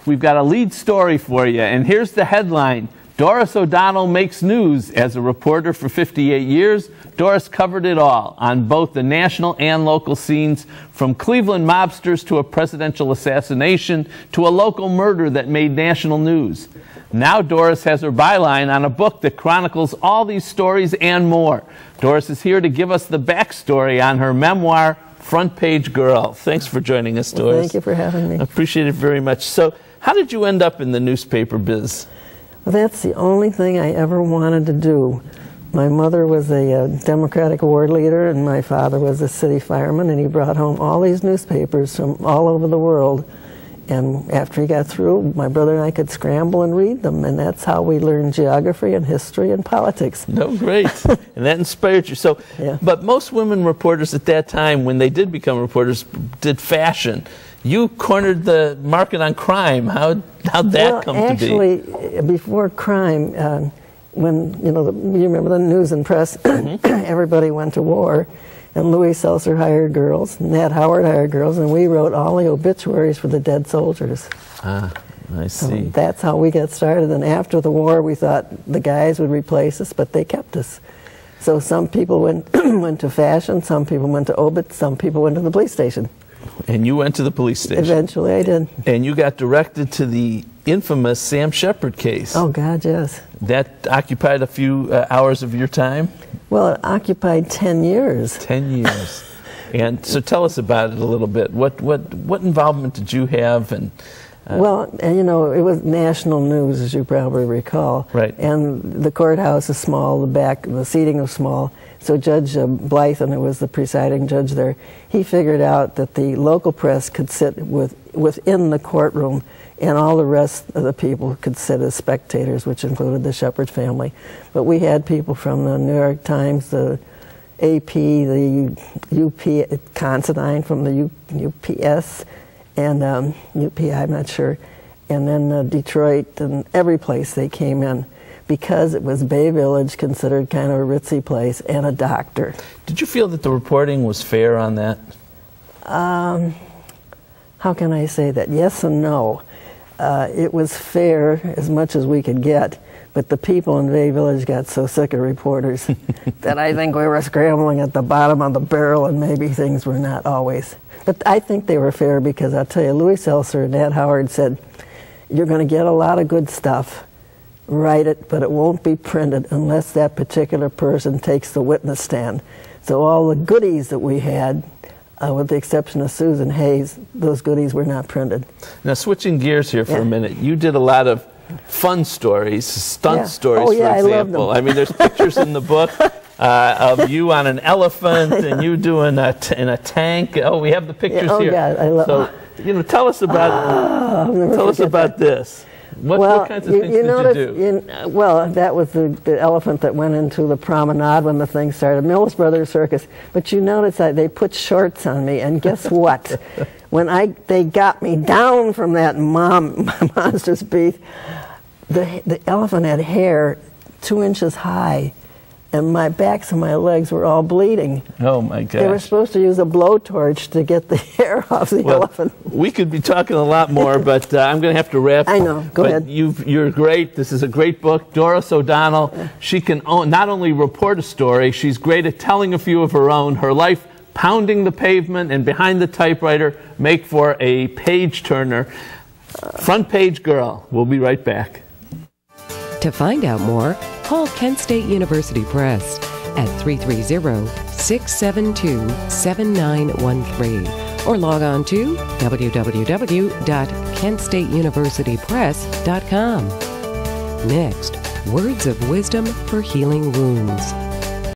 we've got a lead story for you, and here's the headline. Doris O'Donnell makes news. As a reporter for 58 years, Doris covered it all on both the national and local scenes, from Cleveland mobsters to a presidential assassination to a local murder that made national news. Now Doris has her byline on a book that chronicles all these stories and more. Doris is here to give us the backstory on her memoir, Front Page Girl. Thanks for joining us, Doris. Well, thank you for having me. I appreciate it very much. So, how did you end up in the newspaper biz? Well, that's the only thing I ever wanted to do. My mother was a Democratic ward leader, and my father was a city fireman, and he brought home all these newspapers from all over the world. And after he got through, my brother and I could scramble and read them, and that's how we learned geography and history and politics. No, great. And that inspired you. So, yeah. But most women reporters at that time, when they did become reporters, did fashion. You cornered the market on crime. How'd that come to be? Actually, before crime, when, you remember the news and press, everybody went to war, and Louis Seltzer hired girls, Nat Howard hired girls, and we wrote all the obituaries for the dead soldiers. Ah, I see. So that's how we got started, and after the war, we thought the guys would replace us, but they kept us. So some people went to fashion, some people went to obit, some people went to the police station. And you went to the police station. Eventually I did. And you got directed to the infamous Sam Shepard case. Oh, God, yes. That occupied a few hours of your time? Well, it occupied 10 years. 10 years. And so tell us about it a little bit. What involvement did you have? And well, it was national news, as you probably recall. Right. And the courthouse is small, the seating was small. So Judge Blythen, who was the presiding judge there, he figured out that the local press could sit within the courtroom, and all the rest of the people could sit as spectators, which included the Shepard family. But we had people from the New York Times, the AP, the UP, Considine from the UPS, and UP, I'm not sure, and then Detroit, and every place they came in, because it was Bay Village, considered kind of a ritzy place, and a doctor. Did you feel that the reporting was fair on that? How can I say that? Yes and no. It was fair as much as we could get, but the people in Bay Village got so sick of reporters that I think we were scrambling at the bottom of the barrel, and maybe things were not always. But I think they were fair, because I'll tell you, Louis Seltzer and Nat Howard said, you're going to get a lot of good stuff. Write it, but it won't be printed unless that particular person takes the witness stand. So all the goodies that we had, with the exception of Susan Hayes, those goodies were not printed. Now, switching gears here for a minute, you did a lot of fun stories, stunt stories, for example. I mean, there's pictures in the book of you on an elephant and you doing in a tank. Oh, we have the pictures here. God, I love. So, tell us about this. What kinds of things did you do? Well, that was the elephant that went into the promenade when the thing started, Mills Brothers Circus. But you notice that they put shorts on me, and guess what? When they got me down from that monstrous beast, the elephant had hair 2 inches high, and my backs and my legs were all bleeding. Oh, my gosh. They were supposed to use a blowtorch to get the hair off the elephant. We could be talking a lot more, but I'm going to have to wrap. I know. Go ahead. You're great. This is a great book. Doris O'Donnell, she can not only report a story, she's great at telling a few of her own. Her life pounding the pavement and behind the typewriter make for a page-turner. Front Page Girl. We'll be right back. To find out more, call Kent State University Press at 330-672-7913 or log on to www.kentstateuniversitypress.com. Next, words of wisdom for healing wounds.